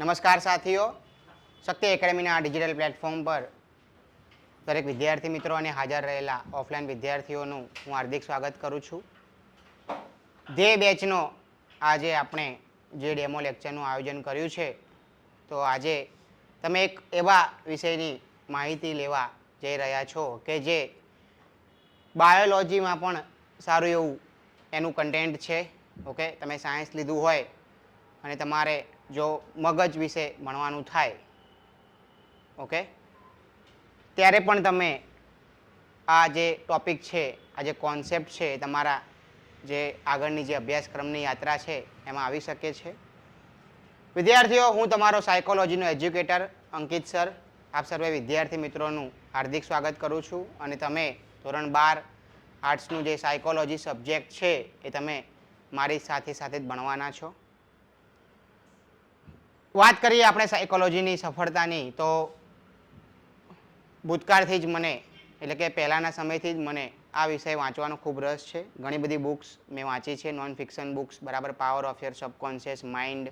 નમસ્કાર સાથીઓ, શક્તિ એકેડમીના digital platform પર દરેક વિદ્યાર્થી મિત્રો અને હાજર રહેલા ઓફલાઈન વિદ્યાર્થીઓનું હું હાર્દિક સ્વાગત કરું છું. ધ્યેય બેચનો આજે આપણે જે ડેમો લેક્ચરનું આયોજન કર્યું છે, તો આજે તમે એક એવા વિષયની માહિતી લેવા જઈ રહ્યા છો કે જે બાયોલોજીમાં પણ સારું એવું એનું કન્ટેન્ટ છે. ઓકે, તમે સાયન્સ લીધું હોય અને તમારે જો મગજ વિશે ભણવાનું થાય, ઓકે, ત્યારે પણ તમે આ જે ટોપિક છે, આ જે કોન્સેપ્ટ છે, તમારા જે આગળની જે અભ્યાસક્રમની યાત્રા છે એમાં આવી શકે છે. વિદ્યાર્થીઓ, હું તમારો સાયકોલોજીનો એજ્યુકેટર અંકિત સર આપ સર્વે વિદ્યાર્થી મિત્રોનું હાર્દિક સ્વાગત કરું છું. અને તમે ધોરણ 12 આર્ટ્સનું જે સાયકોલોજી સબ્જેક્ટ છે એ તમે મારી સાથે સાથે જ ભણવાના છો. વાત કરીએ આપણે સાયકોલોજીની સફળતાની, તો ભૂતકાળથી જ મને, એટલે કે પહેલાંના સમયથી જ મને આ વિષય વાંચવાનો ખૂબ રસ છે. ઘણી બધી બુક્સ મેં વાંચી છે, નોન ફિક્શન બુક્સ, બરાબર, power of your subconscious mind,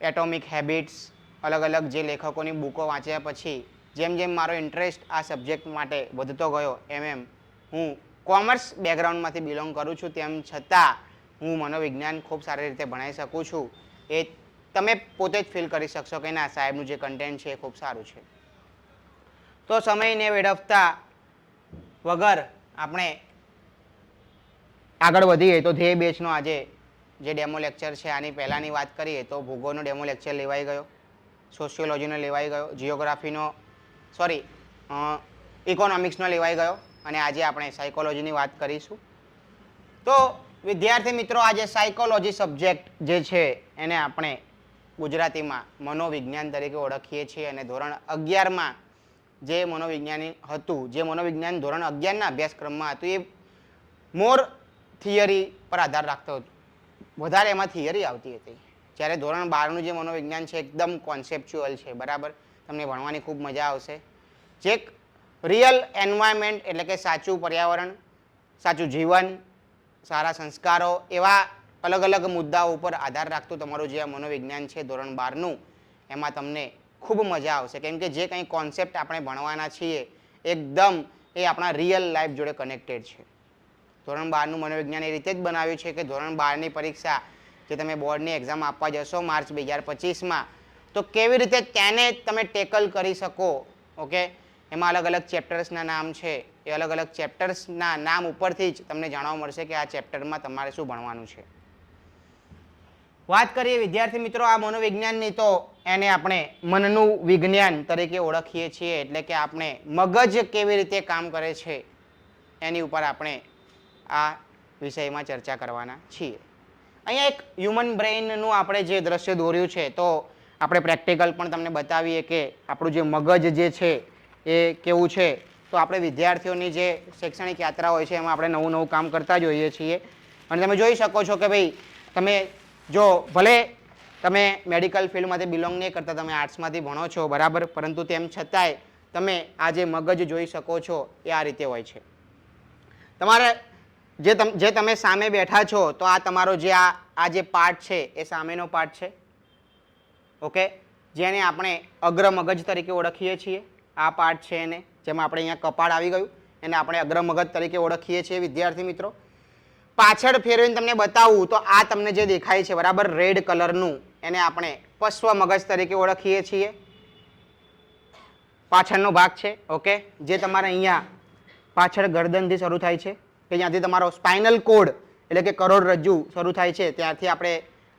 atomic habits, અલગ અલગ જે લેખકોની બુકો વાંચ્યા પછી જેમ જેમ મારો ઇન્ટરેસ્ટ આ સબ્જેક્ટ માટે વધતો ગયો એમ હું કોમર્સ બેકગ્રાઉન્ડમાંથી બિલોંગ કરું છું, તેમ છતાં હું મનોવિજ્ઞાન ખૂબ સારી રીતે ભણાવી શકું છું. એ તમે પોતે જ ફીલ કરી શકશો કે ના, સાહેબનું જે કન્ટેન્ટ છે એ ખૂબ સારું છે. તો સમયને વેડફતા વગર આપણે આગળ વધીએ તો ધ્યેય બેચનો આજે જે ડેમો લેક્ચર છે, આની પહેલાંની વાત કરીએ તો ભૂગોળનો ડેમો લેક્ચર લેવાઈ ગયો, સોશિયોલોજીનો લેવાઈ ગયો, જિયોગ્રાફીનો ઇકોનોમિક્સનો લેવાઈ ગયો, અને આજે આપણે સાયકોલોજીની વાત કરીશું. તો વિદ્યાર્થી મિત્રો, આજે સાયકોલોજી સબ્જેક્ટ જે છે એને આપણે ગુજરાતીમાં મનોવિજ્ઞાન તરીકે ઓળખીએ છીએ. અને ધોરણ 11માં જે મનોવિજ્ઞાની હતું, જે મનોવિજ્ઞાન ધોરણ 11ના અભ્યાસક્રમમાં હતું, એ મોર થિયરી પર આધાર રાખતો હતો, વધારે એમાં થિયરી આવતી હતી. જ્યારે ધોરણ 12નું જે મનોવિજ્ઞાન છે એકદમ કોન્સેપ્ચ્યુઅલ છે, બરાબર, તમને ભણવાની ખૂબ મજા આવશે. જે રિયલ એન્વાયરમેન્ટ, એટલે કે સાચું પર્યાવરણ, સાચું જીવન, સારા સંસ્કારો, એવા અલગ અલગ મુદ્દાઓ ઉપર આધાર રાખતું તમારું જે આ મનોવિજ્ઞાન છે ધોરણ 12નું, એમાં તમને ખૂબ મજા આવશે. કેમ કે જે કંઈ કોન્સેપ્ટ આપણે ભણવાના છીએ એકદમ એ આપણા રિયલ લાઈફ જોડે કનેક્ટેડ છે. ધોરણ 12નું મનોવિજ્ઞાન એ રીતે જ બનાવ્યું છે કે ધોરણ 12ની પરીક્ષા જે તમે બોર્ડની એક્ઝામ આપવા જશો માર્ચ 2025માં, તો કેવી રીતે તેને તમે ટેકલ કરી શકો. ઓકે, એમાં અલગ અલગ ચેપ્ટર્સના નામ છે, એ અલગ અલગ ચેપ્ટર્સના નામ ઉપરથી જ તમને જાણવા મળશે કે આ ચેપ્ટરમાં તમારે શું ભણવાનું છે. વાત કરીએ વિદ્યાર્થી મિત્રો આ મનોવિજ્ઞાનની, તો એને આપણે મનનું વિજ્ઞાન તરીકે ઓળખીએ છીએ. એટલે કે આપણે મગજ કેવી રીતે કામ કરે છે એની ઉપર આપણે આ વિષયમાં ચર્ચા કરવાના છીએ. અહીંયા એક હ્યુમન બ્રેઇનનું આપણે જે દ્રશ્ય દોર્યું છે, તો આપણે પ્રેક્ટિકલ પણ તમને બતાવીએ કે આપણું જે મગજ જે છે એ કેવું છે. તો આપણે વિદ્યાર્થીઓની જે શૈક્ષણિક યાત્રા હોય છે એમાં આપણે નવું નવું કામ કરતા જ હોઈએ છીએ. અને તમે જોઈ શકો છો કે ભાઈ, તમે જો ભલે તમે મેડિકલ ફિલ્ડમાંથી બિલોંગ નહીં કરતા, તમે આર્ટ્સમાંથી ભણો છો, બરાબર, પરંતુ તેમ છતાંય તમે આ જે મગજ જોઈ શકો છો એ આ રીતે હોય છે. તમારે જે તમે સામે બેઠા છો, તો આ તમારો જે આ જે પાર્ટ છે એ સામેનો પાર્ટ છે. ઓકે, જેને આપણે અગ્ર મગજ તરીકે ઓળખીએ છીએ. આ પાર્ટ છે એને, જેમાં આપણે અહીંયા કપાળ આવી ગયું, એને આપણે અગ્ર મગજ તરીકે ઓળખીએ છીએ. વિદ્યાર્થી મિત્રો, પાછળ ફેરવીને તમને બતાવું તો આ તમને જે દેખાય છે, બરાબર, રેડ કલરનું, એને આપણે પશ્વ મગજ તરીકે ઓળખીએ છીએ. પાછળનો ભાગ છે, ઓકે, જે તમારે અહીંયા પાછળ ગરદનથી શરૂ થાય છે, કે જ્યાંથી તમારો સ્પાઇનલ કોડ એટલે કે કરોડરજ્જુ શરૂ થાય છે, ત્યાંથી આપણે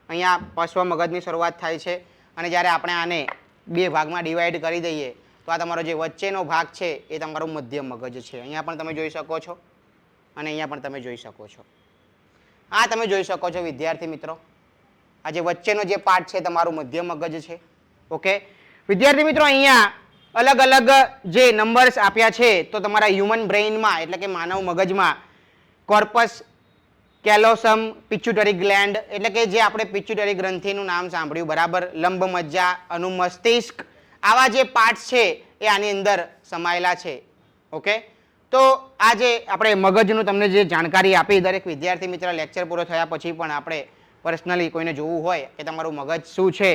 અહીંયા પશ્વ મગજની શરૂઆત થાય છે. અને જ્યારે આપણે આને બે ભાગમાં ડિવાઈડ કરી દઈએ તો આ તમારો જે વચ્ચેનો ભાગ છે એ તમારું મધ્ય મગજ છે. અહીંયા પણ તમે જોઈ શકો છો અને અહીંયા પણ તમે જોઈ શકો છો. આ તમે જોઈ શકો છો વિદ્યાર્થી મિત્રો, આ જે વચ્ચેનો જે પાર્ટ છે તમારું મધ્ય મગજ છે. ઓકે વિદ્યાર્થી મિત્રો, અહીંયા અલગ અલગ જે નંબર્સ આપ્યા છે, તો તમારા હ્યુમન બ્રેઇનમાં એટલે કે માનવ મગજમાં કોર્પસ કેલોસમ, પિચ્યુટરી ગ્લેન્ડ, એટલે કે જે આપણે પિચ્યુટરી ગ્રંથિનું નામ સાંભળ્યું, બરાબર, લંબમજ્જા, અનુમસ્તિષ્ક, આવા જે પાર્ટ્સ છે એ આની અંદર સમાયેલા છે. ઓકે, તો આ જે આપણે મગજનું તમને જે જાણકારી આપી, દરેક વિદ્યાર્થી મિત્ર લેક્ચર પૂરો થયા પછી પણ આપણે પર્સનલી કોઈને જોવું હોય કે તમારું મગજ શું છે,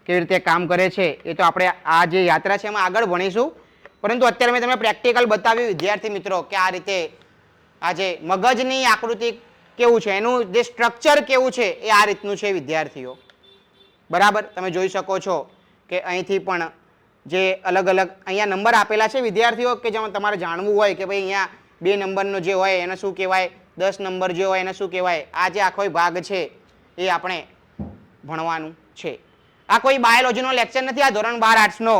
કેવી રીતે કામ કરે છે એ તો આપણે આ જે યાત્રા છે એમાં આગળ ભણીશું, પરંતુ અત્યારે મેં તમને પ્રેક્ટિકલ બતાવ્યું વિદ્યાર્થી મિત્રો કે આ રીતે આ જે મગજની આકૃતિ કેવું છે, એનું જે સ્ટ્રક્ચર કેવું છે એ આ રીતનું છે વિદ્યાર્થીઓ. બરાબર, તમે જોઈ શકો છો કે અહીંથી પણ જે અલગ અલગ અહીંયા નંબર આપેલા છે વિદ્યાર્થીઓ કે જેમાં તમારે જાણવું હોય કે ભાઈ અહીંયા 2 નંબરનો જે હોય એને શું કહેવાય, 10 નંબર જે હોય એને શું કહેવાય, આ જે આખો ભાગ છે એ આપણે ભણવાનું છે. આ કોઈ બાયોલોજીનો લેક્ચર નથી, આ ધોરણ 12 આર્ટ્સનો.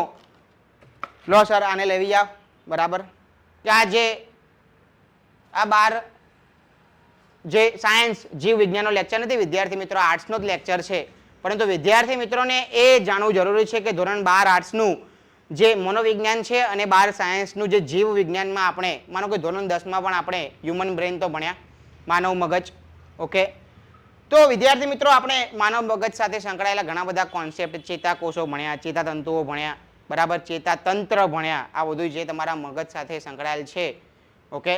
લો સર આને લેવી જાઓ. બરાબર, કે આ જે આ 12 જે સાયન્સ જીવ વિજ્ઞાનનો લેક્ચર નથી વિદ્યાર્થી મિત્રો, આર્ટ્સનો જ લેક્ચર છે. પરંતુ વિદ્યાર્થી મિત્રોને એ જાણવું જરૂરી છે કે ધોરણ 12 આર્ટ્સનું જે મનોવિજ્ઞાન છે અને 12 સાયન્સનું જે જીવ વિજ્ઞાનમાં આપણે માનો કે ધોરણ 10માં પણ આપણે હ્યુમન બ્રેન તો ભણ્યા, માનવ મગજ. ઓકે, તો વિદ્યાર્થી મિત્રો આપણે માનવ મગજ સાથે સંકળાયેલા ઘણા બધા કોન્સેપ્ટ, ચેતાકોષો ભણ્યા, ચેતાતંતુઓ ભણ્યા, બરાબર, ચેતાતંત્ર ભણ્યા, આ બધું જે તમારા મગજ સાથે સંકળાયેલ છે. ઓકે,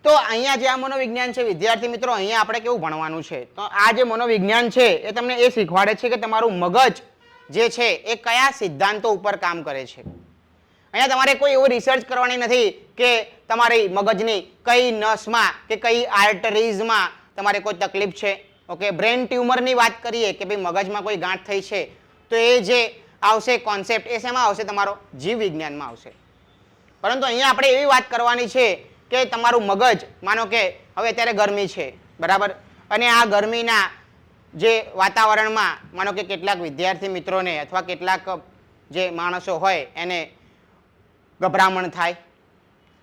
તો અહીંયા જે આ મનોવિજ્ઞાન છે વિદ્યાર્થી મિત્રો, અહીંયા આપણે કેવું ભણવાનું છે, તો આ જે મનોવિજ્ઞાન છે એ તમને એ શીખવાડે છે કે તમારું મગજ જે છે એ કયા સિદ્ધાંતો ઉપર કામ કરે છે. અહીંયા તમારે કોઈ એવું રિસર્ચ કરવાની નથી કે તમારી મગજની કઈ નસમાં કે કઈ આર્ટરીઝમાં તમારે કોઈ તકલીફ છે. ઓકે, બ્રેન ટ્યુમરની વાત કરીએ કે ભાઈ મગજમાં કોઈ ગાંઠ થઈ છે તો એ જે આવશે કોન્સેપ્ટ એ શેમાં આવશે, તમારો જીવ વિજ્ઞાનમાં આવશે. પરંતુ અહીંયા આપણે એવી વાત કરવાની છે કે તમારું મગજ, માનો કે હવે અત્યારે ગરમી છે, બરાબર, અને આ ગરમીના જે વાતાવરણમાં માનો કે કેટલાક વિદ્યાર્થી મિત્રોને અથવા કેટલાક જે માણસો હોય એને ગભરામણ થાય.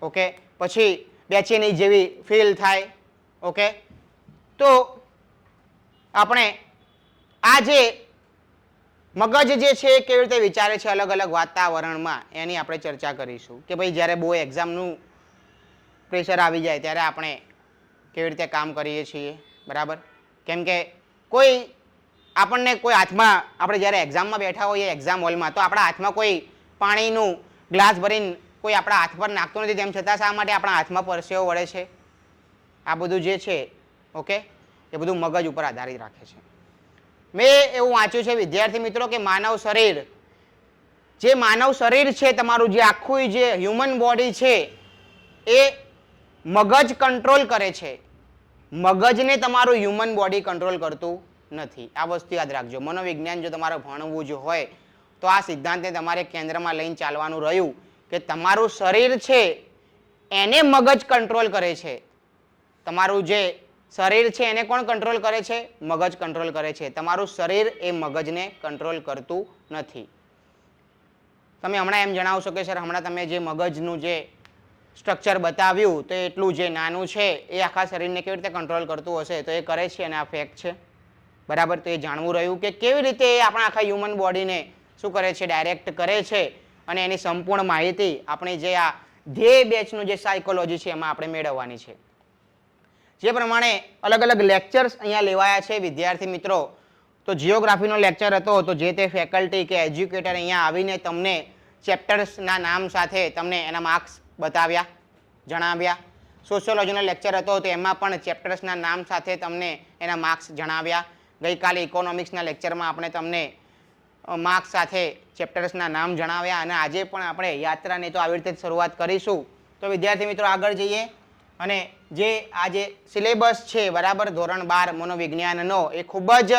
ઓકે, પછી બેચેની જેવી ફીલ થાય. ઓકે, તો આપણે આ જે મગજ જે છે એ કેવી રીતે વિચારે છે અલગ અલગ વાતાવરણમાં એની આપણે ચર્ચા કરીશું કે ભાઈ જ્યારે બહુ એક્ઝામનું પ્રેશર આવી જાય ત્યારે આપણે કેવી રીતે કામ કરીએ છીએ. બરાબર, કેમ કે કોઈ આપણને કોઈ હાથમાં, આપણે જ્યારે એક્ઝામમાં બેઠા હોઈએ એક્ઝામ હોલમાં, તો આપણા હાથમાં કોઈ પાણીનું ગ્લાસ ભરીને કોઈ આપણા હાથ પર નાખતું નથી, તેમ છતાં શા માટે આપણા હાથમાં પરસેવો વળે છે? આ બધું જે છે ઓકે એ બધું મગજ ઉપર આધારિત રાખે છે. મેં એવું વાંચ્યું છે વિદ્યાર્થી મિત્રો કે માનવ શરીર છે તમારું જે આખું જે હ્યુમન બોડી છે એ મગજ કંટ્રોલ કરે છે, મગજને તમારું હ્યુમન બોડી કંટ્રોલ કરતું નથી. આ વસ્તુ યાદ રાખજો. મનોવિજ્ઞાન જો તમારે ભણવું જ હોય તો આ સિદ્ધાંતને તમારે કેન્દ્રમાં લઈને ચાલવાનું રહ્યું કે તમારું શરીર છે એને મગજ કંટ્રોલ કરે છે. તમારું જે શરીર છે એને કોણ કંટ્રોલ કરે છે? મગજ કંટ્રોલ કરે છે. તમારું શરીર એ મગજને કંટ્રોલ કરતું નથી. તમે હમણાં એમ જણાવશો કે સર હમણાં તમે જે મગજનું જે સ્ટ્રક્ચર બતાવ્યું તો એટલું જે નાનું છે એ આખા શરીરને કેવી રીતે કંટ્રોલ કરતું હશે? તો એ કરે છે અને આ ફેક્ટ છે. બરાબર, તો એ જાણવું રહ્યું કે કેવી રીતે એ આપણા આખા હ્યુમન બોડીને શું કરે છે, ડાયરેક્ટ કરે છે. અને એની સંપૂર્ણ માહિતી આપણે જે આ ધ્યેય બેચનું જે સાયકોલોજી છે એમાં આપણે મેળવવાની છે. જે પ્રમાણે અલગ અલગ લેક્ચર્સ અહીંયા લેવાયા છે વિદ્યાર્થી મિત્રો, તો જીઓગ્રાફીનો લેક્ચર હતો તો જે તે ફેકલ્ટી કે એજ્યુકેટર અહીંયા આવીને તમને ચેપ્ટર્સના નામ સાથે તમને એના માર્ક્સ બતાવ્યા, જણાવ્યા. સોશિયોલોજીનો લેક્ચર હતો તો એમાં પણ ચેપ્ટર્સના નામ સાથે તમને એના માર્ક્સ જણાવ્યા. ગઈકાલે ઇકોનોમિક્સના લેક્ચરમાં આપણે તમને માર્ક્સ સાથે ચેપ્ટર્સના નામ જણાવ્યા. અને આજે પણ આપણે યાત્રાની તો આવી રીતે જ શરૂઆત કરીશું. તો વિદ્યાર્થી મિત્રો આગળ જઈએ અને જે આ જે સિલેબસ છે બરાબર ધોરણ 12 મનોવિજ્ઞાનનો એ ખૂબ જ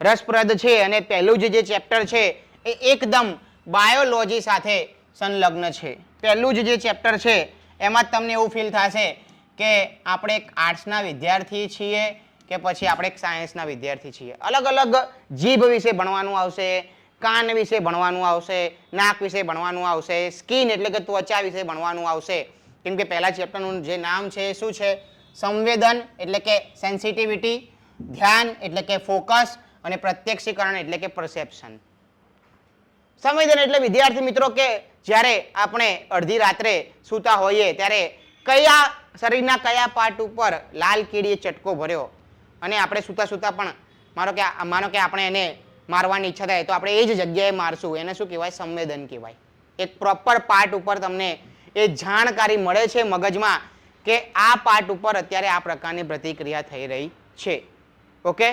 રસપ્રદ છે અને પહેલું જે ચેપ્ટર છે એ એકદમ બાયોલોજી સાથે સંલગ્ન છે. પહેલું જે ચેપ્ટર છે એમાં જ તમને એવું ફીલ થશે કે આપણે એક આર્ટ્સના વિદ્યાર્થી છીએ કે પછી આપણે એક સાયન્સના વિદ્યાર્થી છીએ. અલગ અલગ જીભ વિશે ભણવાનું આવશે, કાન વિશે ભણવાનું આવશે, નાક વિશે ભણવાનું આવશે, સ્કિન એટલે કે ત્વચા વિશે ભણવાનું આવશે. કેમ કે પહેલા ચેપ્ટરનું જે નામ છે એ શું છે? સંવેદન એટલે કે સેન્સિટિવિટી, ધ્યાન એટલે કે ફોકસ અને પ્રત્યક્ષીકરણ એટલે કે પરસેપ્શન. સંવેદન એટલે વિદ્યાર્થી મિત્રો કે જ્યારે આપણે અડધી રાત્રે સૂતા હોઈએ ત્યારે કયા શરીરના કયા પાર્ટ ઉપર લાલ કીડીએ ચટકો ભર્યો અને આપણે સૂતા સૂતા પણ માનો કે આપણે એને મારવાની ઈચ્છા થાય તો આપણે એ જ જગ્યાએ મારશું, એને શું કહેવાય? સંવેદન કહેવાય. એક પ્રોપર પાર્ટ ઉપર તમને એ જાણકારી મળે છે મગજમાં કે આ પાર્ટ ઉપર અત્યારે આ પ્રકારની પ્રતિક્રિયા થઈ રહી છે. ઓકે,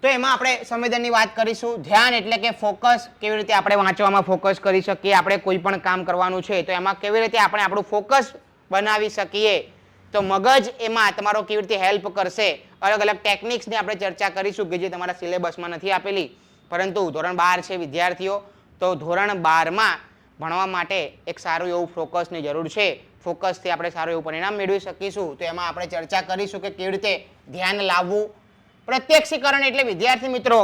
તો તો એમાં આપણે સંવેદનની વાત કરીશું. ધ્યાન એટલે કે ફોકસ, કેવી રીતે આપણે વાંચવામાં ફોકસ કરી શકીએ, આપણે કોઈ પણ કામ કરવાનું છે તો એમાં કેવી રીતે આપણે આપણું ફોકસ બનાવી શકીએ. તો મગજ એમાં તમારો કેવી રીતે હેલ્પ કરશે. અલગ અલગ ટેકનિક્સની આપણે ચર્ચા કરીશું કે જે તમારા સિલેબસમાં નથી આપેલી, પરંતુ ધોરણ 12 છે વિદ્યાર્થીઓ, તો ધોરણ 12માં ભણવા માટે એક સારું એવું ફોકસની જરૂર છે. ફોકસથી આપણે સારું એવું પરિણામ મેળવી શકીશું. તો એમાં આપણે ચર્ચા કરીશું કે કેવી રીતે ધ્યાન લાવવું. પ્રત્યક્ષીકરણ એટલે વિદ્યાર્થી મિત્રો,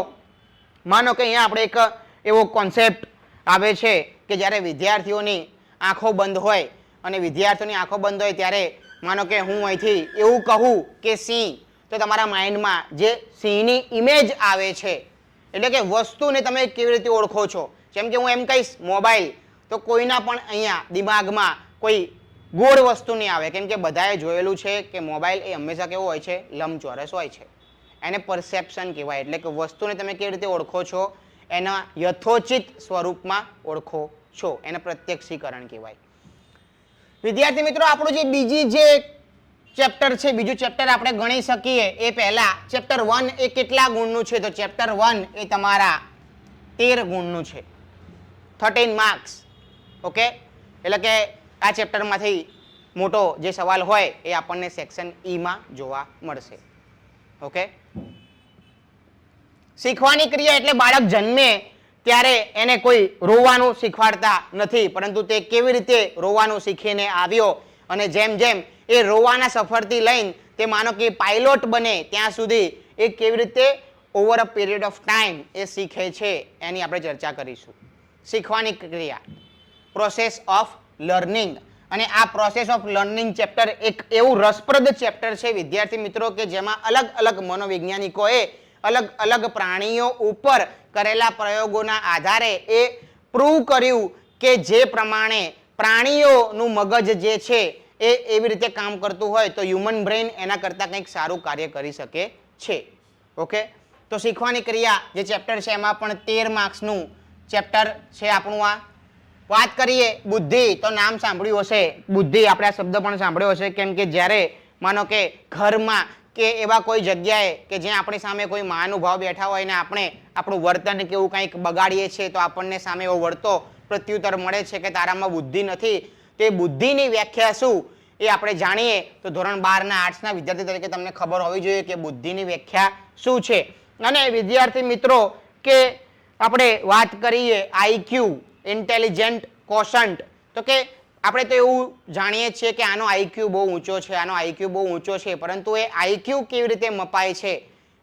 માનો કે અહીંયા આપણે એક એવો કોન્સેપ્ટ આવે છે કે જ્યારે વિદ્યાર્થીઓની આંખો બંધ હોય અને વિદ્યાર્થીઓની આંખો બંધ હોય ત્યારે માનો કે હું અહીંથી એવું કહું કે સિંહ, તો તમારા માઇન્ડમાં જે સિંહની ઇમેજ આવે છે, એટલે કે વસ્તુને તમે કેવી રીતે ઓળખો છો. જેમ કે હું એમ કહીશ મોબાઈલ, તો કોઈના પણ અહીંયા દિમાગમાં કોઈ ગોળ વસ્તુ નહીં આવે, કેમ કે બધાએ જોયેલું છે કે મોબાઈલ એ હંમેશા કેવો હોય છે, લંબચોરસ હોય છે. એને પરસેપ્શન કહેવાય, એટલે કે વસ્તુને તમે કેવી રીતે ઓળખો છો, એના યથોચિત સ્વરૂપમાં ઓળખો છો, એને પ્રત્યક્ષીકરણ કહેવાય. વિદ્યાર્થી મિત્રો, આપણું જે બીજી જે ચેપ્ટર છે, બીજું ચેપ્ટર આપણે ગણી શકીએ એ પહેલા ચેપ્ટર 1 એ કેટલા ગુણનું છે, તો ચેપ્ટર 1 એ તમારા 13 ગુણનું છે, 13 માર્ક્સ. ઓકે, એટલે કે આ ચેપ્ટરમાંથી મોટો જે સવાલ હોય એ આપણને સેક્શન ઈમાં જોવા મળશે. ઓકે, શીખવાની ક્રિયા એટલે બાળક જન્મે ત્યારે એને કોઈ રોવાનું શીખવાડતા નથી, પરંતુ તે કેવી રીતે રોવાનું શીખીને આવ્યો અને જેમ જેમ એ રોવાના સફરથી લઈને તે માનો કે પાયલોટ બને ત્યાં સુધી એ કેવી રીતે over a period of time એ શીખે છે, એની આપણે ચર્ચા કરીશું. શીખવાની ક્રિયા, પ્રોસેસ ઓફ લર્નિંગ. અને આ પ્રોસેસ ઓફ લર્નિંગ ચેપ્ટર એક એવું રસપ્રદ ચેપ્ટર છે વિદ્યાર્થી મિત્રો કે જેમાં અલગ અલગ મનોવૈજ્ઞાનિકોએ અલગ અલગ પ્રાણીઓ ઉપર કરેલા પ્રયોગોના આધારે એ પ્રૂવ કર્યું કે જે પ્રમાણે પ્રાણીઓનું મગજ જે છે એ એવી રીતે કામ કરતું હોય તો હ્યુમન બ્રેઇન એના કરતાં કંઈક સારું કાર્ય કરી શકે છે. ઓકે, તો શીખવાની ક્રિયા જે ચેપ્ટર છે એમાં પણ 13 માર્ક્સનું ચેપ્ટર છે આપણું. આ વાત કરીએ બુદ્ધિ, તો નામ સાંભળ્યું હશે બુદ્ધિ, આપણે આ શબ્દ પણ સાંભળ્યો હશે, કેમ કે જ્યારે માનો કે ઘરમાં કે એવા કોઈ જગ્યાએ કે જ્યાં આપણી સામે કોઈ મહાનુભાવ બેઠા હોય ને આપણે આપણું વર્તન કે એવું કંઈક બગાડીએ છીએ તો આપણને સામે એવો વળતો પ્રત્યુત્તર મળે છે કે તારામાં બુદ્ધિ નથી. તો એ બુદ્ધિની વ્યાખ્યા શું એ આપણે જાણીએ તો ધોરણ 12ના આર્ટ્સના વિદ્યાર્થી તરીકે તમને ખબર હોવી જોઈએ કે બુદ્ધિની વ્યાખ્યા શું છે. અને વિદ્યાર્થી મિત્રો કે આપણે વાત કરીએ આઈક્યુ, ઇન્ટેલિજન્ટ કોશન્ટ, તો કે આપણે તો એવું જાણીએ છીએ કે આનો આઈક્યુ બહુ ઊંચો છે, આનો આઈક્યુ બહુ ઊંચો છે, પરંતુ એ આઈક્યુ કેવી રીતે મપાય છે,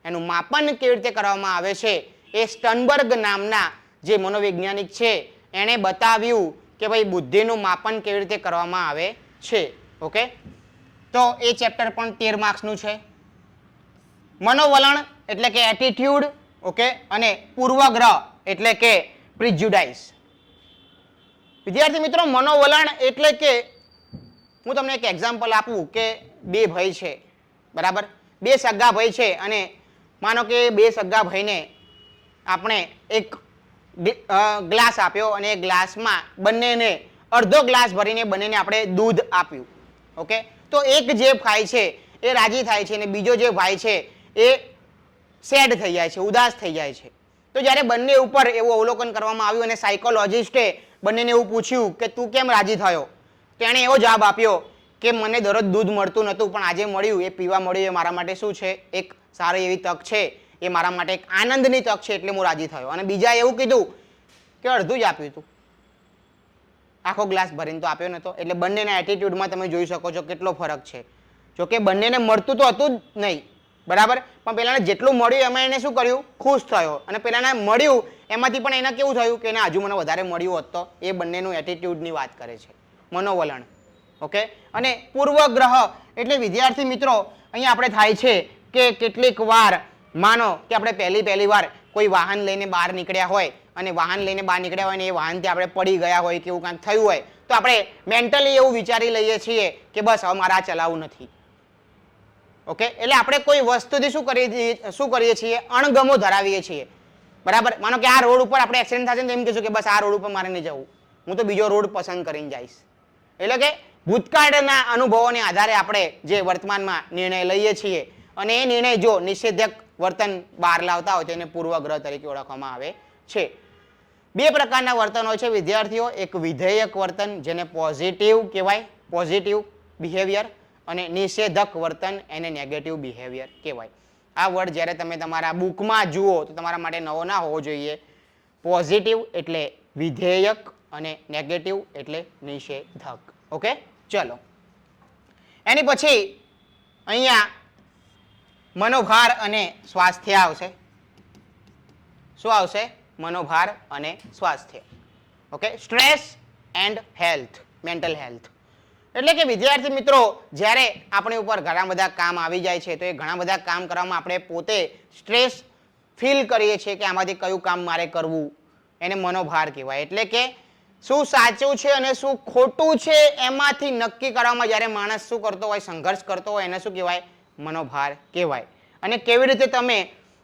એનું માપન કેવી રીતે કરવામાં આવે છે, એ સ્ટનબર્ગ નામના જે મનોવૈજ્ઞાનિક છે એણે બતાવ્યું કે ભાઈ બુદ્ધિનું માપન કેવી રીતે કરવામાં આવે છે. ઓકે, તો એ ચેપ્ટર પણ 13 માર્ક્સનું છે. મનોવલણ એટલે કે એટીટ્યુડ. ઓકે, અને પૂર્વગ્રહ એટલે કે પ્રિજ્યુડાઇસ. વિદ્યાર્થી મિત્રો, મનોવલણ એટલે કે હું તમને એક એક્ઝામ્પલ આપું કે બે ભાઈ છે, બરાબર, બે સગા ભાઈ છે અને માનો કે બે સગા ભાઈને આપણે એક ગ્લાસ આપ્યો અને એ ગ્લાસમાં બંનેને અડધો ગ્લાસ ભરીને બંનેને આપણે દૂધ આપ્યું. ઓકે, તો એક જે ભાઈ છે એ રાજી થાય છે અને બીજો જે ભાઈ છે એ સેડ થઈ જાય છે, ઉદાસ થઈ જાય છે. તો જ્યારે બંને ઉપર એવું અવલોકન કરવામાં આવ્યું અને સાયકોલોજિસ્ટે બંનેને એવું પૂછ્યું કે તું કેમ રાજી થયો, તેણે એવો જવાબ આપ્યો કે મને દરરોજ દૂધ મળતું નહોતું પણ આજે મળ્યું, એ પીવા મળ્યું, એ મારા માટે શું છે, એક સારી એવી તક છે, એ મારા માટે એક આનંદની તક છે, એટલે હું રાજી થયો. અને બીજા એવું કીધું કે અડધું જ આપ્યું હતું, આખો ગ્લાસ ભરીને તો આપ્યો નહોતો. એટલે બંનેના એટીટ્યુડમાં તમે જોઈ શકો છો કેટલો ફરક છે. જોકે બંનેને મળતું તો હતું જ નહીં, બરાબર, પણ પેલાને જેટલું મળ્યું એમાં એને શું કર્યું, ખુશ થયો, અને પેલાને મળ્યું એમાંથી પણ એને કેવું થયું કે એને હજુ મને વધારે મળ્યું હોત તો. એ બંનેનું એટીટ્યુડની વાત કરે છે, મનોવલણ. ઓકે, અને પૂર્વગ્રહ એટલે વિદ્યાર્થી મિત્રો અહીંયા આપણે થાય છે કે કેટલીક વાર માનો કે આપણે પહેલી વાર કોઈ વાહન લઈને બહાર નીકળ્યા હોય અને વાહન લઈને બહાર નીકળ્યા હોય ને એ વાહનથી આપણે પડી ગયા હોય કે એવું કાંઈક થયું હોય તો આપણે મેન્ટલી એવું વિચારી લઈએ છીએ કે બસ હવે મારે આ ચલાવવું નથી. ઓકે, એટલે આપણે કોઈ વસ્તુથી શું કરીએ છીએ, અણગમો ધરાવીએ છીએ, બરાબર. માનો કે આ રોડ ઉપર આપણે એક્સિડન્ટ થશે ને એમ કહીશું કે બસ આ રોડ ઉપર મારે નહીં જવું, હું તો બીજો રોડ પસંદ કરીને જઈશ. એટલે કે ભૂતકાળના અનુભવોને આધારે આપણે જે વર્તમાનમાં નિર્ણય લઈએ છીએ અને એ નિર્ણય જો નિષેધક વર્તન બહાર લાવતા હોય તેને પૂર્વગ્રહ તરીકે ઓળખવામાં આવે છે. બે પ્રકારના વર્તન હોય છે વિદ્યાર્થીઓ, એક વિધેયક વર્તન જેને પોઝિટિવ કહેવાય, પોઝિટિવ બિહેવિયર, અને નિષેધક વર્તન એને નેગેટિવ બિહેવિયર કહેવાય. આ વર્ડ જ્યારે તમે તમારા બુકમાં જુઓ તો તમારા માટે નવો ના હોવો જોઈએ. પોઝિટિવ એટલે વિધેયક અને નેગેટિવ એટલે નિષેધક. ઓકે, ચલો એની પછી અહીંયા મનોભાર અને સ્વાસ્થ્ય આવશે. શું આવશે? મનોભાર અને સ્વાસ્થ્ય. Okay, stress and health, mental health. એટલે કે વિદ્યાર્થી મિત્રો જ્યારે આપણી ઉપર ઘણા બધા કામ આવી જાય છે તો એ ઘણા બધા કામ કરવામાં આપણે પોતે સ્ટ્રેસ ફીલ કરીએ છીએ કે આમાંથી કયું કામ મારે કરવું, એને મનોભાર કહેવાય. એટલે કે શું સાચું છે અને શું ખોટું છે એમાંથી નક્કી કરવામાં જ્યારે માણસ શું કરતો હોય, સંઘર્ષ કરતો હોય, એને શું કહેવાય? મનોભાર કહેવાય. અને કેવી રીતે તમે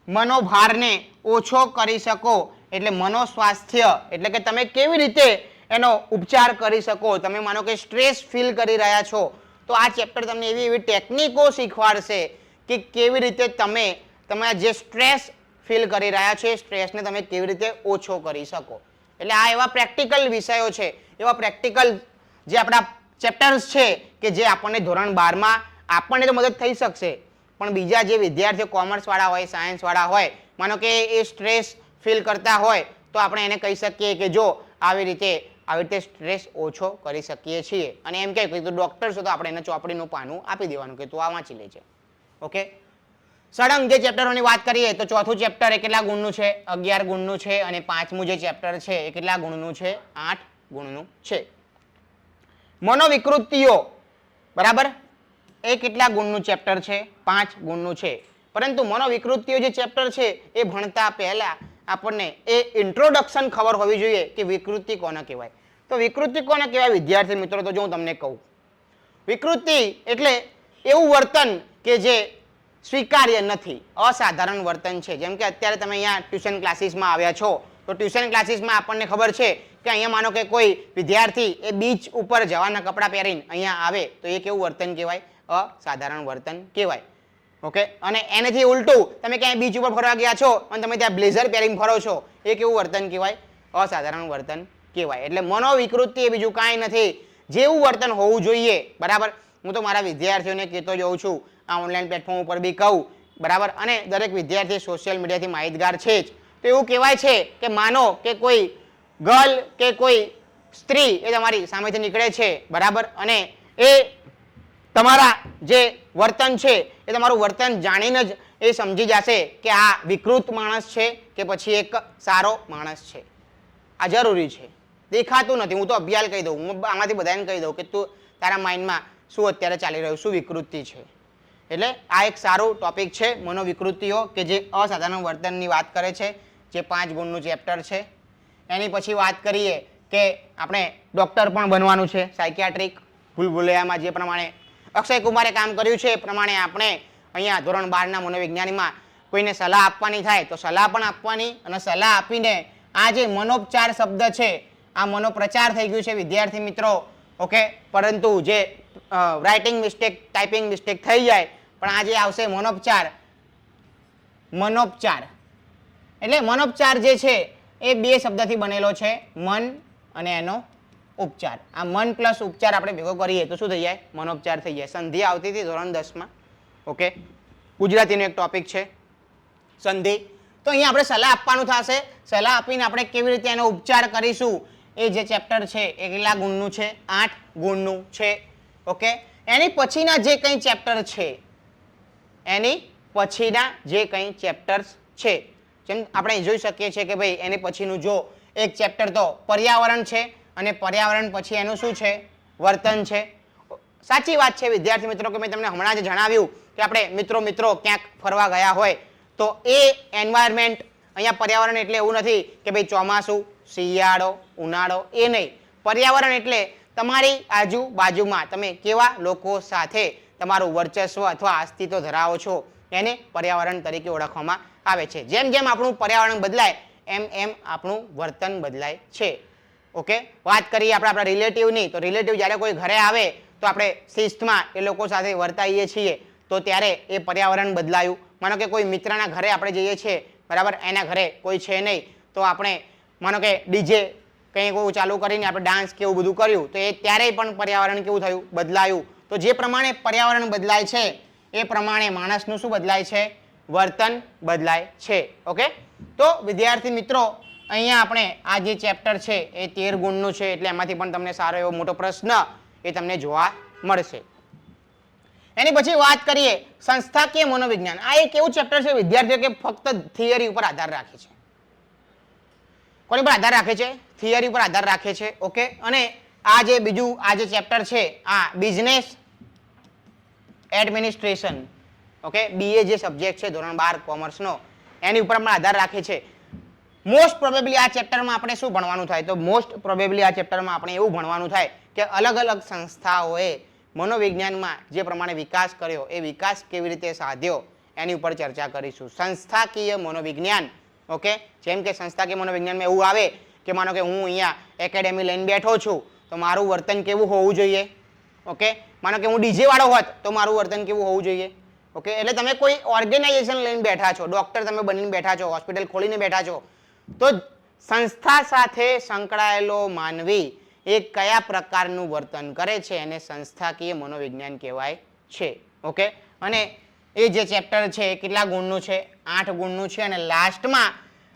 મનોભારને ઓછો કરી શકો, એટલે મનોસ્વાસ્થ્ય એટલે કે તમે કેવી રીતે એનો ઉપચાર કરી શકો. તમે માનો કે સ્ટ્રેસ ફીલ કરી રહ્યા છો તો આ ચેપ્ટર તમને એવી એવી ટેકનિકો શીખવાડશે કે કેવી રીતે તમે તમારા જે સ્ટ્રેસ ફીલ કરી રહ્યા છો એ સ્ટ્રેસને તમે કેવી રીતે ઓછો કરી શકો. એટલે આ એવા પ્રેક્ટિકલ વિષયો છે, એવા પ્રેક્ટિકલ જે આપણા ચેપ્ટર્સ છે કે જે આપણને ધોરણ 12માં આપણને તો મદદ થઈ શકશે, પણ બીજા જે વિદ્યાર્થીઓ કોમર્સવાળા હોય, સાયન્સવાળા હોય, માનો કે એ સ્ટ્રેસ ફીલ કરતા હોય તો આપણે એને કહી શકીએ કે જો આવી રીતે સ્ટ્રેસ ઓછો કરી શકીએ છીએ. અને એમ કહે કે તું ડૉક્ટર છો તો આપણે એને ચોપડીનું પાનું આપી દેવાનું કે તું આ વાંચી લેજે. ઓકે, સળંગ જે ચેપ્ટરોની વાત કરીએ તો ચોથું ચેપ્ટર એ કેટલા ગુણનું છે? 11 ગુણનું છે. અને પાંચમું જે ચેપ્ટર છે એ કેટલા ગુણનું છે? 8 ગુણનું છે. મનોવિકૃતિઓ, બરાબર, એ કેટલા ગુણનું ચેપ્ટર છે? 5 ગુણનું છે. પરંતુ મનોવિકૃતિઓ જે ચેપ્ટર છે એ ભણતા પહેલા આપણને એ ઇન્ટ્રોડક્શન ખબર હોવી જોઈએ કે વિકૃતિ કોને કહેવાય. તો વિકૃતિ કોને કહેવાય વિદ્યાર્થી મિત્રો? તો જો હું તમને કહું, વિકૃતિ એટલે એવું વર્તન કે જે સ્વીકાર્ય નથી, અસાધારણ વર્તન છે. જેમ કે અત્યારે તમે અહીંયા ટ્યુશન ક્લાસીસમાં આવ્યા છો તો ટ્યુશન ક્લાસીસમાં આપણને ખબર છે કે અહીંયા માનો કે કોઈ વિદ્યાર્થી એ બીચ ઉપર જવાના કપડાં પહેરીને અહીંયા આવે તો એ કેવું વર્તન કહેવાય? અસાધારણ વર્તન કહેવાય. ઓકે, અને એનાથી ઉલટું તમે ક્યાંય બીચ ઉપર ફરવા ગયા છો અને તમે ત્યાં બ્લેઝર પહેરીને ફરો છો, એ કેવું વર્તન કહેવાય? અસાધારણ વર્તન કહેવાય. એટલે મનોવિકૃતિ એ બીજું કાંઈ નથી, જેવું વર્તન હોવું જોઈએ. બરાબર, હું તો મારા વિદ્યાર્થીઓને કહેતો જઉં છું, આ ઓનલાઈન પ્લેટફોર્મ ઉપર બી કહું, બરાબર. અને દરેક વિદ્યાર્થી સોશિયલ મીડિયાથી માહિતગાર છે જ. તો એવું કહેવાય છે કે માનો કે કોઈ ગર્લ કે કોઈ સ્ત્રી એ તમારી સામેથી નીકળે છે, બરાબર, અને એ તમારા જે વર્તન છે એ તમારું વર્તન જાણીને જ એ સમજી જશે કે આ વિકૃત માણસ છે કે પછી એક સારો માણસ છે. આ જરૂરી છે, દેખાતું નથી. હું તો અભ્યાલ કહી દઉં, હું આમાંથી બધાને કહી દઉં કે તું તારા માઇન્ડમાં શું અત્યારે ચાલી રહ્યું, શું વિકૃતિ છે. એટલે આ એક સારું ટોપિક છે, મનોવિકૃતિઓ, કે જે અસાધારણ વર્તનની વાત કરે છે, જે 5 ગુણનું ચેપ્ટર છે. એની પછી વાત કરીએ કે આપણે ડૉક્ટર પણ બનવાનું છે, સાયકિયાટ્રિક. ભૂલભુલૈયામાં જે પ્રમાણે અક્ષય કુમારે કામ કર્યું છે એ પ્રમાણે આપણે અહીંયા ધોરણ 12ના મનોવિજ્ઞાનીમાં કોઈને સલાહ આપવાની થાય તો સલાહ પણ આપવાની, અને સલાહ આપીને આ જે મનોપચાર શબ્દ છે આ મનોપ્રચાર થઈ ગયું છે વિદ્યાર્થી મિત્રો. ઓકે, પરંતુ જે રાઇટિંગ મિસ્ટેક, ટાઈપિંગ મિસ્ટેક થઈ જાય, પણ આ જે આવશે મનોપચાર. મનોપચાર એટલે મનોપચાર જે છે એ 2 શબ્દથી બનેલો છે, મન અને એનો ઉપચાર. આ મન પ્લસ ઉપચાર આપણે ભેગો કરીએ તો શું થઈ જાય? મનોપચાર થઈ જાય. સંધિ આવતી હતી ધોરણ 10માં. ઓકે, ગુજરાતીનો એક ટોપિક છે સંધિ. તો અહીંયા આપણે સલાહ આપવાનું થશે. સલાહ આપીને આપણે કેવી રીતે એનો ઉપચાર કરીશું એ જે ચેપ્ટર છે એ કેટલા ગુણનું છે? 8 ગુણનું છે. ઓકે, એની પછીના જે કંઈ ચેપ્ટર છે, એની પછીના જે કંઈ ચેપ્ટર્સ છે, જેમ આપણે જોઈ શકીએ છીએ કે ભાઈ એની પછીનું જો એક ચેપ્ટર તો પર્યાવરણ છે, અને પર્યાવરણ પછી એનું શું છે? વર્તન છે. સાચી વાત છે વિદ્યાર્થી મિત્રો કે મેં તમને હમણાં જ જણાવ્યું કે આપણે મિત્રો ક્યાંક ફરવા ગયા હોય તો એ એન્વાયરમેન્ટ, અહીંયા પર્યાવરણ એટલે એવું નથી કે ભાઈ ચોમાસું, શિયાળો, ઉનાળો, એ નહીં. પર્યાવરણ એટલે તમારી આજુબાજુમાં તમે કેવા લોકો સાથે તમારું વર્ચસ્વ અથવા અસ્તિત્વ ધરાવો છો, એને પર્યાવરણ તરીકે ઓળખવામાં આવે છે. જેમ જેમ આપણું પર્યાવરણ બદલાય એમ એમ આપણું વર્તન બદલાય છે. ઓકે, વાત કરીએ આપણા રિલેટિવની, તો રિલેટિવ જ્યારે કોઈ ઘરે આવે તો આપણે શિસ્તમાં એ લોકો સાથે વર્તાઈએ છીએ, તો ત્યારે એ પર્યાવરણ બદલાયું. માનો કે કોઈ મિત્રના ઘરે આપણે જઈએ છીએ, બરાબર, એના ઘરે કોઈ છે નહીં, તો આપણે માનો કે ડીજે કંઈ કોઈ ચાલુ કરીને આપણે ડાન્સ કે એવું બધું કર્યું, તો એ ત્યારે પણ પર્યાવરણ કેવું થયું, બદલાયું. તો જે પ્રમાણે પર્યાવરણ બદલાય છે એ પ્રમાણે માણસનું શું બદલાય છે, વર્તન બદલાય છે. ઓકે, તો વિદ્યાર્થી મિત્રો અહીંયા આપણે આ જે ચેપ્ટર છે એ 13 ગુણનું છે, એટલે એમાંથી પણ તમને સારો એવો મોટો પ્રશ્ન એ તમને જોવા મળશે. એની પછી વાત કરીએ સંસ્થાકીય મનોવિજ્ઞાન. આ એક એવું ચેપ્ટર છે વિદ્યાર્થીઓ કે ફક્ત થિયરી ઉપર આધાર રાખે છે. કોની પર આધાર રાખે છે, થિયરી પર આધાર રાખે છે. ઓકે, અને આ જે બીજું આ જે ચેપ્ટર છે આ બિઝનેસ એડમિનિસ્ટ્રેશન, ઓકે, બીએ જે સબ્જેક્ટ છે ધોરણ 12 કોમર્સનો, એની ઉપર પણ આધાર રાખે છે. મોસ્ટ પ્રોબેબલી આ ચેપ્ટરમાં આપણે શું ભણવાનું થાય, તો મોસ્ટ પ્રોબેબલી આ ચેપ્ટરમાં આપણે એવું ભણવાનું થાય કે અલગ અલગ સંસ્થાઓએ મનોવિજ્ઞાનમાં જે પ્રમાણે વિકાસ કર્યો એ વિકાસ કેવી રીતે સાધ્યો એની ઉપર ચર્ચા કરીશું. સંસ્થાકીય મનોવિજ્ઞાન. ઓકે, જેમ કે સંસ્થાકીય મનોવિજ્ઞાનમાં એવું આવે કે માનો કે હું અહીંયા એકેડેમી લઈને બેઠો છું તો મારું વર્તન કેવું હોવું જોઈએ. ઓકે, માનો કે હું ડીજે વાળો હોત તો મારું વર્તન કેવું હોવું જોઈએ. ઓકે, એટલે તમે કોઈ ઓર્ગેનાઇઝેશન લઈને બેઠા છો, ડોક્ટર તમે બનીને બેઠા છો, હોસ્પિટલ ખોલીને બેઠા છો, તો સંસ્થા સાથે સંકળાયેલો માનવી એ કયા પ્રકારનું વર્તન કરે છે એને સંસ્થાકીય મનોવિજ્ઞાન કહેવાય છે. ઓકે, અને એ જે ચેપ્ટર છે એ કેટલા ગુણનું છે, 8 ગુણનું છે. અને લાસ્ટમાં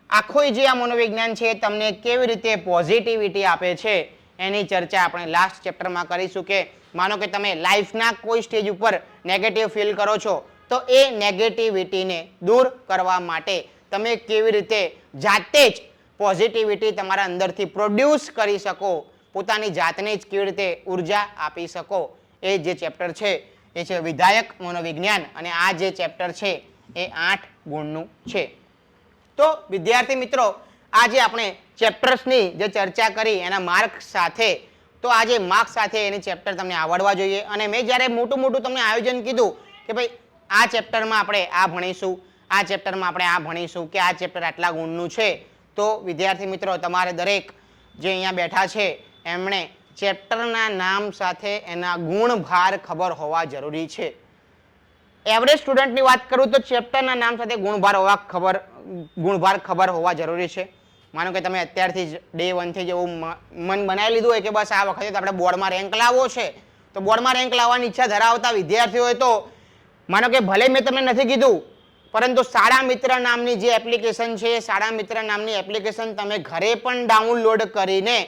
આખો જે આ મનોવિજ્ઞાન છે એ તમને કેવી રીતે પોઝિટિવિટી આપે છે એની ચર્ચા આપણે લાસ્ટ ચેપ્ટરમાં કરીશું. કે માનો કે તમે લાઈફના કોઈ સ્ટેજ ઉપર નેગેટિવ ફીલ કરો છો તો એ નેગેટિવિટીને દૂર કરવા માટે તમે કેવી રીતે જાતે જ પોઝિટિવિટી તમારા અંદરથી પ્રોડ્યુસ કરી શકો, પોતાની જાતને જ કેવી રીતે ઉર્જા આપી શકો, એ જે ચેપ્ટર છે એ છે વિધાયક મનોવિજ્ઞાન. અને આ જે ચેપ્ટર છે એ 8 ગુણનું છે. તો વિદ્યાર્થી મિત્રો આજે આપણે ચેપ્ટર્સની જે ચર્ચા કરી એના માર્ક્સ સાથે, તો આ જે માર્ક્સ સાથે એની ચેપ્ટર તમને આવડવા જોઈએ. અને મેં જ્યારે મોટું મોટું તમને આયોજન કીધું કે ભાઈ આ ચેપ્ટરમાં આપણે આ ભણીશું, આ ચેપ્ટરમાં આપણે આ ભણીશું, કે આ ચેપ્ટર આટલા ગુણનું છે, તો વિદ્યાર્થી મિત્રો તમારે દરેક જે અહીંયા બેઠા છે એમણે ચેપ્ટરના નામ સાથે એના ગુણભાર ખબર હોવા જરૂરી છે. એવરેજ સ્ટુડન્ટની વાત કરું તો ચેપ્ટરના નામ સાથે ગુણભાર ખબર હોવા જરૂરી છે. માનો કે તમે અત્યારથી જ ડે 1 થી જેવું મન બનાવી લીધું હોય કે બસ આ વખતે આપણે બોર્ડમાં રેન્ક લાવવો છે, તો બોર્ડમાં રેન્ક લાવવાની ઈચ્છા ધરાવતા વિદ્યાર્થીઓએ તો માનો કે ભલે મેં તમને નથી કીધું, પરંતુ શાળા મિત્ર નામની જે એપ્લિકેશન છે એ શાળા મિત્ર નામની એપ્લિકેશન તમે ઘરે પણ ડાઉનલોડ કરીને,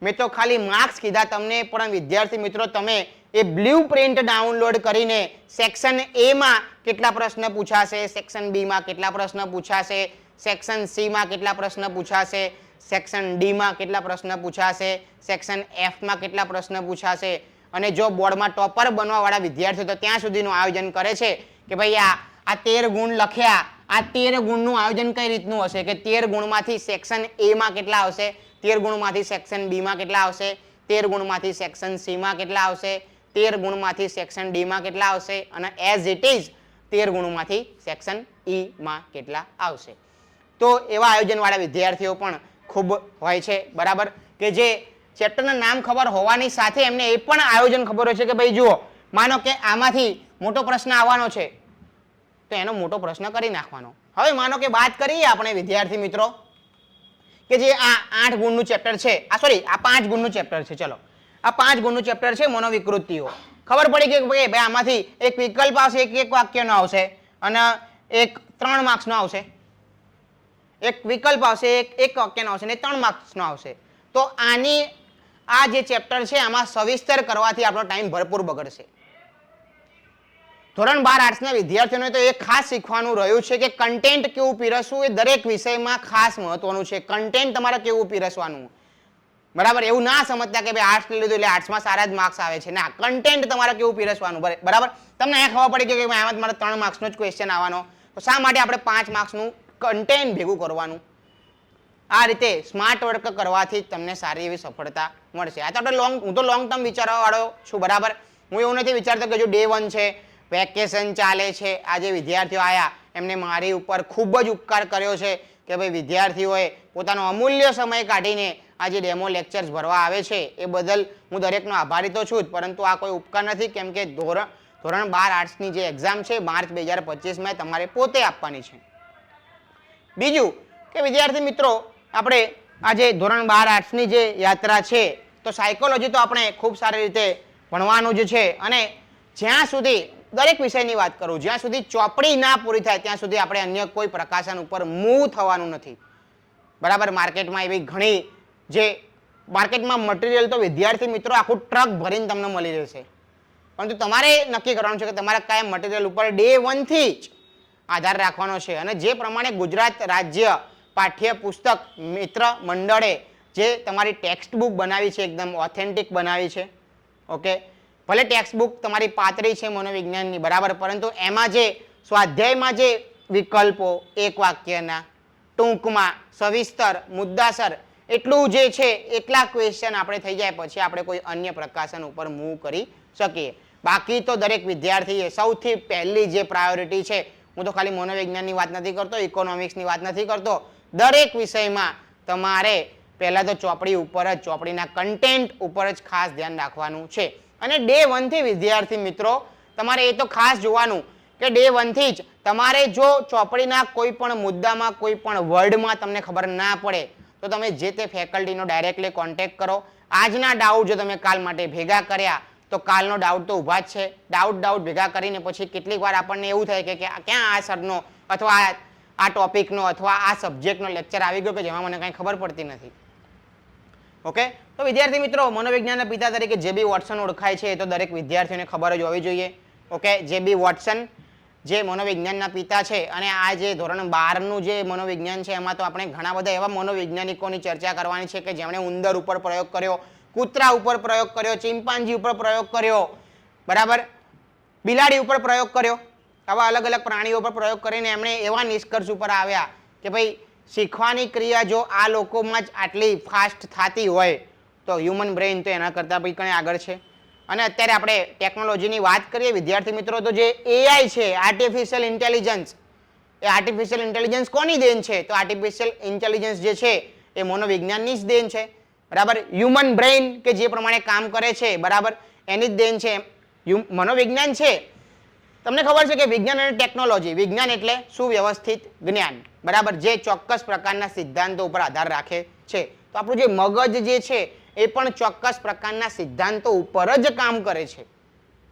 મેં તો ખાલી માર્ક્સ કીધા તમને, પણ વિદ્યાર્થી મિત્રો તમે એ બ્લુ પ્રિન્ટ ડાઉનલોડ કરીને સેક્શન એ માં કેટલા પ્રશ્ન પૂછાશે, સેક્શન બી માં કેટલા પ્રશ્ન પૂછાશે, સેક્શન સી માં કેટલા પ્રશ્ન પૂછાશે, સેક્શન ડી માં કેટલા પ્રશ્ન પૂછાશે, સેક્શન એફ માં કેટલા પ્રશ્ન પૂછાશે. અને જો બોર્ડમાં ટોપર બનવાવાળા વિદ્યાર્થીઓ તો ત્યાં સુધીનું આયોજન કરે છે કે ભાઈ આ 13 ગુણ લખ્યા, આ 13 ગુણનું આયોજન કઈ રીતનું હશે કે 13 ગુણમાંથી સેક્શન એ માં કેટલા આવશે, 13 ગુણમાંથી સેક્શન બી માં કેટલા આવશે, 13 ગુણમાંથી સેક્શન સી માં કેટલા આવશે, 13 ગુણમાંથી સેક્શન ડી માં કેટલા આવશે, અને એઝ ઇટ ઇઝ 13 ગુણમાંથી સેક્શન ઈ માં કેટલા આવશે. તો એવા આયોજનવાળા વિદ્યાર્થીઓ પણ ખૂબ હોય છે, બરાબર, કે જે ચેપ્ટરના નામ ખબર હોવાની સાથે એમને એ પણ આયોજન ખબર હોય છે કે ભાઈ જુઓ માનો કે આમાંથી મોટો પ્રશ્ન આવવાનો છે તો એનો મોટો પ્રશ્ન કરી નાખવાનો. હવે માનો કે વાત કરીએ આપણે વિદ્યાર્થી મિત્રો કે જે આ 8 ગુણનું ચેપ્ટર છે, આ 5 ગુણનું ચેપ્ટર છે. ચલો આ 5 ગુણનું ચેપ્ટર છે મનોવિકૃતિઓ. ખબર પડી કે ભાઈ આમાંથી એક વિકલ્પ આવશે, એક વાક્યનો આવશે, અને એક 3 માર્ક્સનો આવશે, એક વિકલ્પ આવશે, એક વાક્યનો આવશે, અને 3 માર્ક્સનો આવશે. તો આની આ જે ચેપ્ટર છે આમાં સવિસ્તર કરવાથી આપણો ટાઈમ ભરપૂર બગડશે. ધોરણ 12 આર્ટ્સના વિદ્યાર્થીઓને તો એ ખાસ શીખવાનું રહ્યું છે કે કન્ટેન્ટ કેવું પીરસવું એ દરેક વિષયમાં ખાસ મહત્વનું છે. કન્ટેન્ટ તમારે કેવું પીરસવાનું, બરાબર, એવું ના સમજતા કે ભાઈ આર્ટ્સ લીધું એટલે આર્ટ્સમાં સારા જ માર્ક્સ આવે છે. ના, કન્ટેન્ટ તમારે કેવું પીરસવાનું, બરાબર. તમને અહીંયા ખબર પડી કે આમાં તમારે 3 માર્ક્સનો જ ક્વેશ્ચન આવવાનો, તો શા માટે આપણે 5 માર્ક્સનું કન્ટેન્ટ ભેગું કરવાનું. આ રીતે સ્માર્ટ વર્ક કરવાથી તમને સારી એવી સફળતા મળશે. આ તો આપણે હું તો લોંગ ટર્મ વિચારવાવાળો છું, બરાબર. હું એવું નથી વિચારતો કે જો ડે 1 છે, વેકેશન ચાલે છે, આજે વિદ્યાર્થીઓ આવ્યા એમને મારી ઉપર ખૂબ જ ઉપકાર કર્યો છે કે ભાઈ વિદ્યાર્થીઓએ પોતાનો અમૂલ્ય સમય કાઢીને આ જે ડેમો લેક્ચર્સ ભરવા આવે છે એ બદલ હું દરેકનો આભારી તો છું જ, પરંતુ આ કોઈ ઉપકાર નથી, કેમ કે ધોરણ 12 આર્ટ્સની જે એક્ઝામ છે માર્ચ 2025માં તમારે પોતે આપવાની છે. બીજું કે વિદ્યાર્થી મિત્રો આપણે આજે ધોરણ 12 આર્ટ્સની જે યાત્રા છે તો સાયકોલોજી તો આપણે ખૂબ સારી રીતે ભણવાનું જ છે અને જ્યાં સુધી દરેક વિષયની વાત કરું જ્યાં સુધી ચોપડી ના પૂરી થાય ત્યાં સુધી આપણે અન્ય કોઈ પ્રકાશન ઉપર મૂવ થવાનું નથી. બરાબર. માર્કેટમાં એવી ઘણી જે માર્કેટમાં મટીરિયલ તો વિદ્યાર્થી મિત્રો આખું ટ્રક ભરીને તમને મળી રહેશે, પરંતુ તમારે નક્કી કરવાનું છે કે તમારે કયા મટીરિયલ ઉપર ડે 1 થી જ આધાર રાખવાનો છે. અને જે પ્રમાણે ગુજરાત રાજ્ય પાઠ્ય પુસ્તક મિત્ર મંડળે જે તમારી ટેક્સ્ટ બુક બનાવી છે એકદમ ઓથેન્ટિક બનાવી છે. ઓકે, ભલે ટેક્સ્ટ બુક તમારી પાતળી છે મનોવિજ્ઞાનની, બરાબર, પરંતુ એમાં જે સ્વાધ્યાયમાં જે વિકલ્પો એક વાક્યના ટૂંકમાં સવિસ્તર મુદ્દાસર એટલું જે છે એટલા ક્વેશ્ચન આપણે થઈ જાય પછી આપણે કોઈ અન્ય પ્રકાશન ઉપર મૂવ કરી શકીએ. બાકી તો દરેક વિદ્યાર્થીએ સૌથી પહેલી જે પ્રાયોરિટી છે, હું તો ખાલી મનોવિજ્ઞાનની વાત નથી કરતો, ઇકોનોમિક્સની વાત નથી કરતો, દરેક વિષયમાં તમારે પહેલા તો ચોપડી ઉપર જ ચોપડીના કન્ટેન્ટ ઉપર જ ખાસ ધ્યાન રાખવાનું છે. અને ડે 1 થી વિદ્યાર્થી મિત્રો તમારે એ તો ખાસ જોવાનું કે ડે 1 થી જ તમારે જો ચોપડીના કોઈ પણ મુદ્દામાં કોઈ પણ વર્ડમાં તમને ખબર ના પડે તો તમે જે તે ફેકલ્ટીનો ડાયરેક્ટલી કોન્ટેક્ટ કરો. આજના ડાઉટ જો તમે કાલ માટે ભેગા કર્યા તો કાલનો ડાઉટ તો ઊભા જ છે. ડાઉટ ભેગા કરીને પછી કેટલીક વાર આપણને એવું થાય કે ક્યાં આ સરનો અથવા આ ટોપિકનો અથવા આ સબ્જેક્ટનો લેક્ચર આવી ગયો કે જેમાં મને કંઈ ખબર પડતી નથી. ઓકે, તો વિદ્યાર્થી મિત્રો મનોવિજ્ઞાનના પિતા તરીકે જે.બી. વોટસન ઓળખાય છે એ તો દરેક વિદ્યાર્થીઓને ખબર જ હોવી જોઈએ. ઓકે, જે.બી. વોટસન જે મનોવિજ્ઞાનના પિતા છે અને આ જે ધોરણ 12નું જે મનોવિજ્ઞાન છે એમાં તો આપણે ઘણા બધા એવા મનોવૈજ્ઞાનિકોની ચર્ચા કરવાની છે કે જેમણે ઉંદર ઉપર પ્રયોગ કર્યો, કૂતરા ઉપર પ્રયોગ કર્યો, ચિમ્પાન્જી ઉપર પ્રયોગ કર્યો, બરાબર, બિલાડી ઉપર પ્રયોગ કર્યો, આવા અલગ અલગ પ્રાણીઓ પર પ્રયોગ કરીને એમણે એવા નિષ્કર્ષ ઉપર આવ્યા કે ભાઈ શીખવાની ક્રિયા જો આ લોકોમાં જ આટલી ફાસ્ટ થતી હોય તો હ્યુમન બ્રેઇન તો એના કરતાં બી કંઈ આગળ છે. અને અત્યારે આપણે ટેકનોલોજીની વાત કરીએ વિદ્યાર્થી મિત્રો તો જે એઆઈ છે આર્ટિફિશિયલ ઇન્ટેલિજન્સ, એ આર્ટિફિશિયલ ઇન્ટેલિજન્સ કોની દેન છે? તો આર્ટિફિશિયલ ઇન્ટેલિજન્સ જે છે એ મનોવિજ્ઞાનની જ દેન છે. બરાબર, હ્યુમન બ્રેઇન કે જે પ્રમાણે કામ કરે છે, બરાબર, એની જ દેન છે. મનોવિજ્ઞાન છે, તમને ખબર છે કે વિજ્ઞાન અને ટેકનોલોજી, વિજ્ઞાન એટલે સુવ્યવસ્થિત જ્ઞાન, બરાબર, જે ચોક્કસ પ્રકારના સિદ્ધાંતો ઉપર આધાર રાખે છે. તો આપણું જે મગજ જે છે એ પણ ચોક્કસ પ્રકારના સિદ્ધાંતો ઉપર જ કામ કરે છે.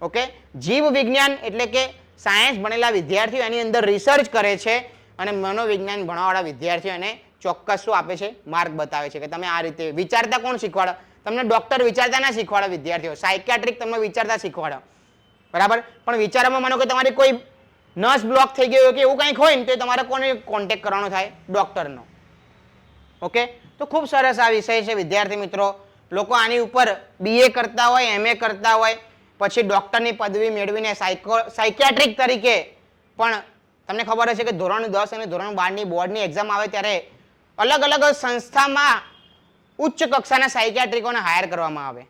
ઓકે, જીવ વિજ્ઞાન એટલે કે સાયન્સ ભણેલા વિદ્યાર્થીઓ એની અંદર રિસર્ચ કરે છે અને મનોવિજ્ઞાન ભણવાવાળા વિદ્યાર્થીઓ એને ચોક્કસ શું આપે છે? માર્ગ બતાવે છે કે તમે આ રીતે વિચારતા. કોણ શીખવાડે તમને? ડોક્ટર વિચારતા ના શીખવાડે વિદ્યાર્થીઓ, સાયકિયાટ્રિક તમને વિચારતા શીખવાડે, બરાબર, પણ વિચારમાં માનો કે તમારી કોઈ નસ બ્લોક થઈ ગયો કે એવું કંઈક હોય ને તો તમારે કોને કોન્ટેક્ટ કરવાનો થાય? ડોક્ટરનો. ઓકે, તો ખૂબ સરસ આ વિષય છે વિદ્યાર્થી મિત્રો. લોકો આની ઉપર BA કરતા હોય, MA કરતા હોય, પછી ડોક્ટરની પદવી મેળવીને સાયકિયાટ્રિક તરીકે પણ તમને ખબર હશે કે ધોરણ 10 અને ધોરણ 12ની બોર્ડની એક્ઝામ આવે ત્યારે અલગ અલગ સંસ્થામાં ઉચ્ચ કક્ષાના સાયકિયાટ્રિકોને હાયર કરવામાં આવે.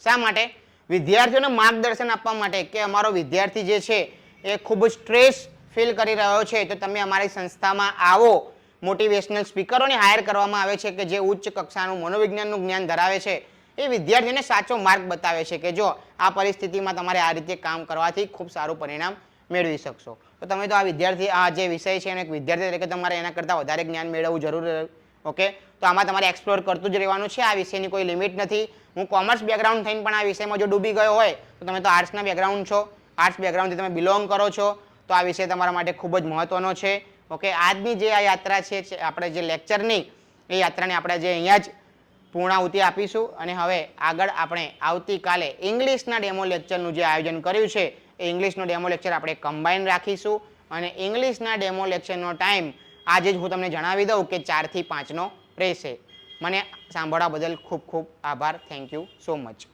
શા માટે? વિદ્યાર્થીઓને માર્ગદર્શન આપવા માટે કે અમારો વિદ્યાર્થી જે છે એ ખૂબ સ્ટ્રેસ ફીલ કરી રહ્યો છે તો તમે અમારી સંસ્થામાં આવો. મોટિવેશનલ સ્પીકરોને હાયર કરવામાં આવે છે કે જે ઉચ્ચ કક્ષાનું મનોવિજ્ઞાનનું જ્ઞાન ધરાવે છે. એ વિદ્યાર્થીઓને સાચો માર્ગ બતાવે છે કે જો આ પરિસ્થિતિમાં તમારે આ રીતે કામ કરવાથી ખૂબ સારું પરિણામ મેળવી શકશો. તો તમે તો આ વિદ્યાર્થી આ જે વિષય છે એને એક વિદ્યાર્થી તરીકે તમારે એના કરતાં વધારે જ્ઞાન મેળવવું જરૂરી. ઓકે, તો આમાં તમારે એક્સપ્લોર કરતું જ રહેવાનું છે. આ વિષયની કોઈ લિમિટ નથી. હું કોમર્સ બેકગ્રાઉન્ડ થઈને પણ આ વિષયમાં જો ડૂબી ગયો હોય તો તમે તો આર્ટ્સના બેકગ્રાઉન્ડ છો, આર્ટ્સ બેકગ્રાઉન્ડથી તમે બિલોંગ કરો છો તો આ વિષય તમારા માટે ખૂબ જ મહત્વનો છે. ઓકે, આજની જે આ યાત્રા છે આપણે જે લેક્ચરની એ યાત્રાને આપણે જે અહીંયા જ પૂર્ણાહુતિ આપીશું અને હવે આગળ આપણે આવતીકાલે ઇંગ્લિશના ડેમો લેક્ચરનું જે આયોજન કર્યું છે એ ઇંગ્લિશનો ડેમો લેક્ચર આપણે કમ્બાઈન રાખીશું અને ઇંગ્લિશના ડેમો લેક્ચરનો ટાઈમ આજે જ હું તમને જણાવી દઉં કે 4 થી 5નો રહેશે. મને સાંભળવા બદલ ખૂબ ખૂબ આભાર. Thank you so much.